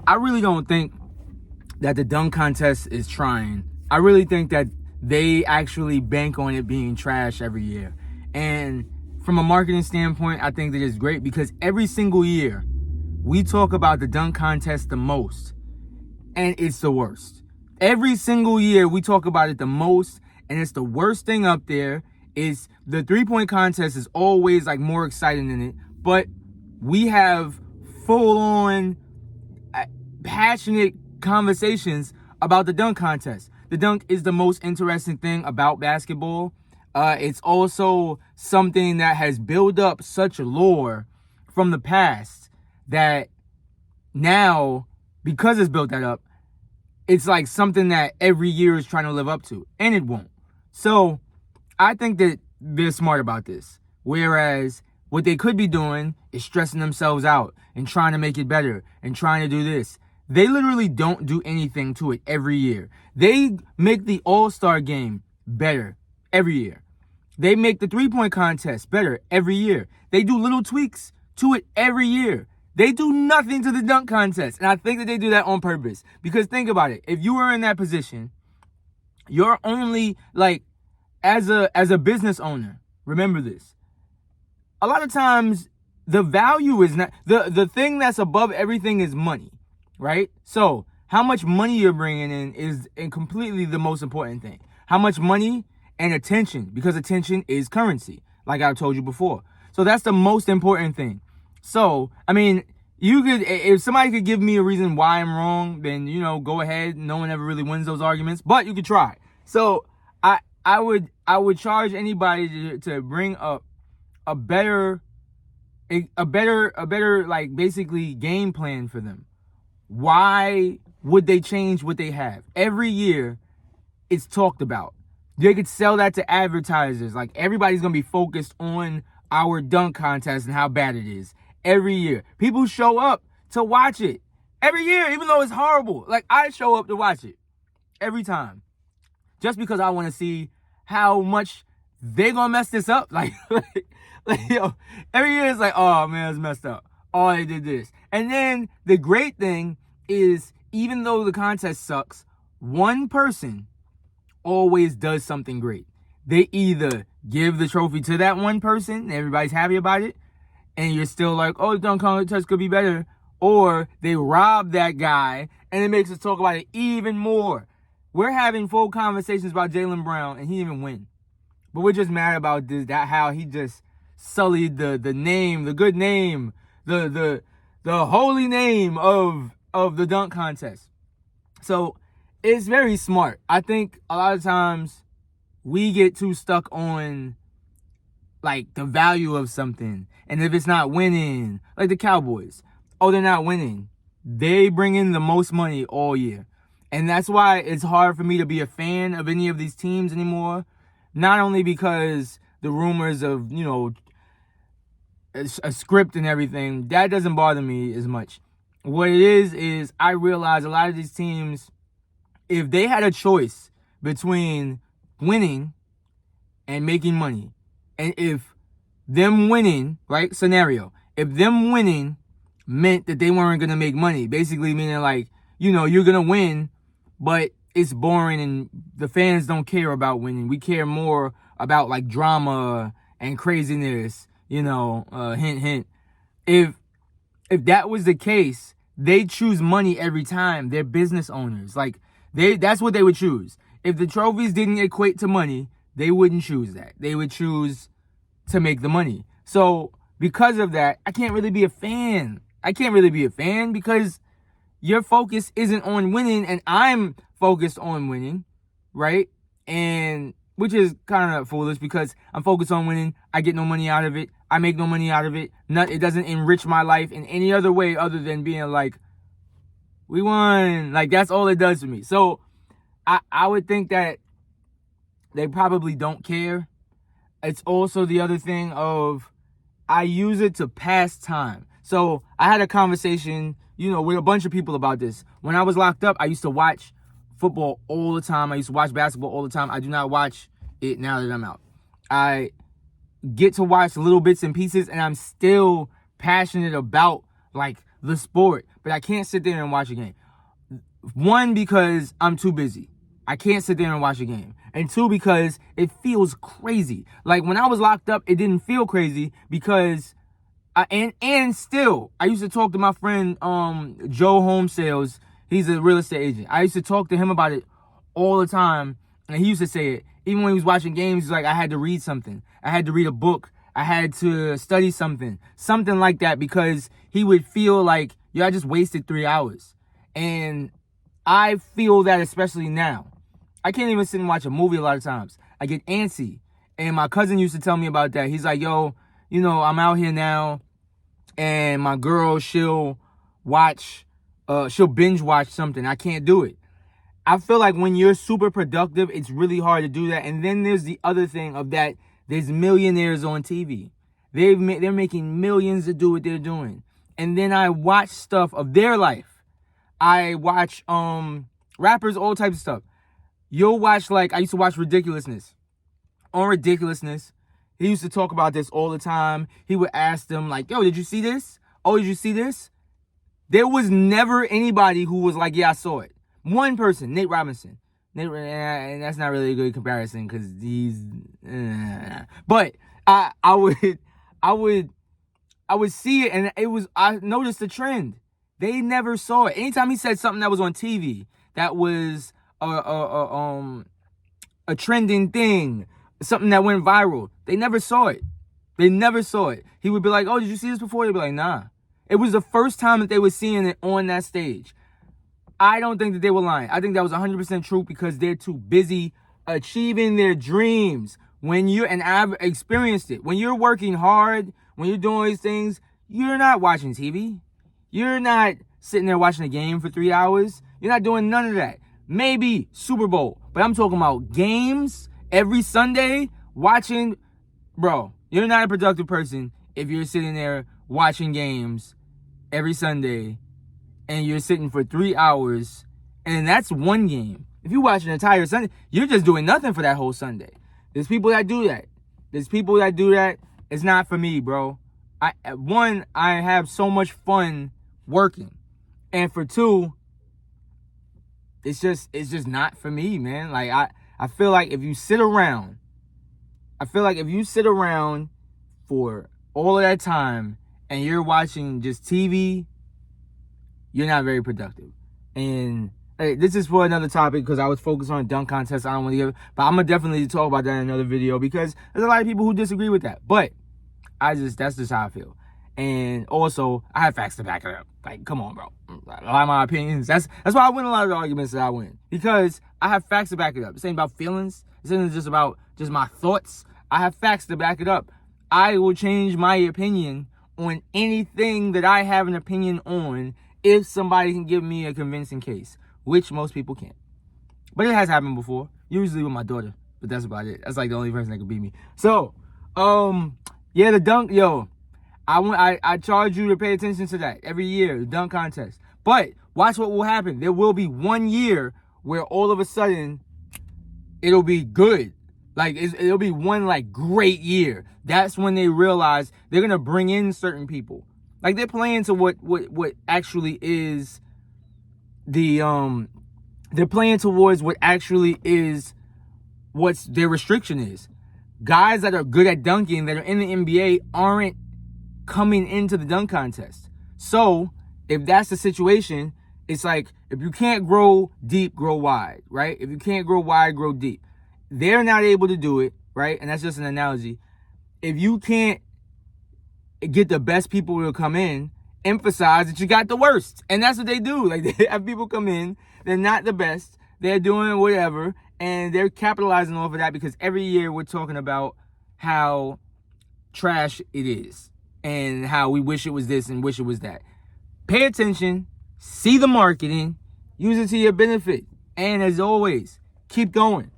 I really don't think that the dunk contest is trying. I really think that they actually bank on it being trash every year. And from a marketing standpoint, I think that it's great because every single year we talk about the dunk contest the most, and it's the worst. Every single year we talk about it the most, and it's the worst thing up there. Is the 3-point contest is always like more exciting than it, but we have full on passionate conversations about the dunk contest. The dunk is the most interesting thing about basketball. It's also something that has built up such lore from the past that now, because it's built that up, it's like something that every year is trying to live up to, and it won't. So I think that they're smart about this. Whereas what they could be doing is stressing themselves out and trying to make it better and trying to do this. They literally don't do anything to it every year. They make the All-Star game better every year. They make the 3-point contest better every year. They do little tweaks to it every year. They do nothing to the dunk contest. And I think that they do that on purpose. Because think about it. If you were in that position, you're only like, as a business owner, remember this. A lot of times the value is not, the thing that's above everything is money, right? So how much money you're bringing in is completely the most important thing. How much money and attention, because attention is currency, like I told you before. So that's the most important thing. So, I mean, you could, if somebody could give me a reason why I'm wrong, then, go ahead. No one ever really wins those arguments, but you could try. So I would charge anybody to bring up a better like basically game plan for them. Why would they change what they have? Every year it's talked about. They could sell that to advertisers. Like, everybody's going to be focused on our dunk contest and how bad it is. Every year. People show up to watch it. Every year, even though it's horrible. Like, I show up to watch it. Every time. Just because I want to see how much they're going to mess this up. Like, every year it's like, oh, man, it's messed up. Oh, they did this. And then the great thing is, even though the contest sucks, one person always does something great. They either give the trophy to that one person, and everybody's happy about it, and you're still like, oh, the dunk contest could be better, or they rob that guy, and it makes us talk about it even more. We're having full conversations about Jaylen Brown, and he didn't even win. But we're just mad about this, that how he just sullied the name, the good name, the holy name of the dunk contest. So it's very smart. I think a lot of times we get too stuck on like the value of something. And if it's not winning, like the Cowboys, oh, they're not winning. They bring in the most money all year. And that's why it's hard for me to be a fan of any of these teams anymore. Not only because the rumors of, a script and everything, that doesn't bother me as much. What it is I realize a lot of these teams, if they had a choice between winning and making money, and if them winning, right, scenario, if them winning meant that they weren't going to make money, basically meaning like, you're going to win, but it's boring and the fans don't care about winning. We care more about like drama and craziness, hint, hint. If that was the case, they choose money every time. They're business owners. Like, that's what they would choose. If the trophies didn't equate to money, they wouldn't choose that. They would choose to make the money. So because of that, I can't really be a fan. Because your focus isn't on winning and I'm focused on winning, right? And which is kind of foolish because I'm focused on winning. I get no money out of it. I make no money out of it. It doesn't enrich my life in any other way other than being like, we won. Like, that's all it does for me. So I would think that they probably don't care. It's also the other thing of I use it to pass time. So I had a conversation, with a bunch of people about this. When I was locked up, I used to watch football all the time. I used to watch basketball all the time. I do not watch it now that I'm out. I get to watch little bits and pieces, and I'm still passionate about like the sport, but I can't sit there and watch a game. One, because I'm too busy. I can't sit there and watch a game. And two, because it feels crazy. Like when I was locked up, it didn't feel crazy because and still, I used to talk to my friend Joe Home Sales. He's a real estate agent. I used to talk to him about it all the time, and he used to say it. Even when he was watching games, he's like, I had to read something. I had to read a book. I had to study something like that, because he would feel like, yo, I just wasted 3 hours. And I feel that especially now. I can't even sit and watch a movie a lot of times. I get antsy. And my cousin used to tell me about that. He's like, yo, you know, I'm out here now, and my girl, she'll binge watch something. I can't do it. I feel like when you're super productive, it's really hard to do that. And then there's the other thing of that there's millionaires on TV. They're making millions to do what they're doing. And then I watch stuff of their life. I watch rappers, all types of stuff. You'll watch, like, I used to watch Ridiculousness. On Ridiculousness, he used to talk about this all the time. He would ask them, like, yo, did you see this? Oh, did you see this? There was never anybody who was like, yeah, I saw it. One person, Nate Robinson. And that's not really a good comparison because he's... But I would see it, and I noticed the trend. They never saw it. Anytime he said something that was on TV, that was a trending thing, something that went viral, they never saw it. They never saw it. He would be like, oh, did you see this before? They'd be like, nah. It was the first time that they were seeing it on that stage. I don't think that they were lying. I think that was 100% true, because they're too busy achieving their dreams. And I've experienced it. When you're working hard, when you're doing these things, you're not watching TV. You're not sitting there watching a game for 3 hours. You're not doing none of that. Maybe Super Bowl, but I'm talking about games every Sunday, watching. Bro, you're not a productive person if you're sitting there watching games every Sunday and you're sitting for 3 hours, and that's one game. If you watch an entire Sunday, you're just doing nothing for that whole Sunday. There's people that do that. It's not for me, bro. I have so much fun working. And for two, it's just not for me, man. Like I feel like if you sit around for all of that time and you're watching just TV, you're not very productive. And hey, this is for another topic, because I was focused on a dunk contest. I don't want to give it, but I'm gonna definitely talk about that in another video, because there's a lot of people who disagree with that. But that's just how I feel. And also, I have facts to back it up. Like, come on, bro. A lot of my opinions. That's why I win a lot of the arguments that I win, because I have facts to back it up. This ain't about feelings. This isn't just about just my thoughts. I have facts to back it up. I will change my opinion on anything that I have an opinion on if somebody can give me a convincing case, which most people can't. But it has happened before, usually with my daughter. But that's about it. That's like the only person that can beat me. So, yeah, the dunk, yo. I charge you to pay attention to that every year, the dunk contest. But watch what will happen. There will be 1 year where all of a sudden it'll be good. Like it'll be one like great year. That's when they realize they're gonna bring in certain people. Like they're playing to what actually is the they're playing towards what actually is what's their restriction is. Guys that are good at dunking that are in the NBA aren't coming into the dunk contest. So if that's the situation, it's like if you can't grow deep, grow wide, right? If you can't grow wide, grow deep. They're not able to do it, right? And that's just an analogy. If you can't get the best people to come in, emphasize that you got the worst. And that's what they do. Like they have people come in, they're not the best, they're doing whatever, and they're capitalizing off of that, because every year we're talking about how trash it is and how we wish it was this and wish it was that. Pay attention, see the marketing, use it to your benefit. And as always, keep going.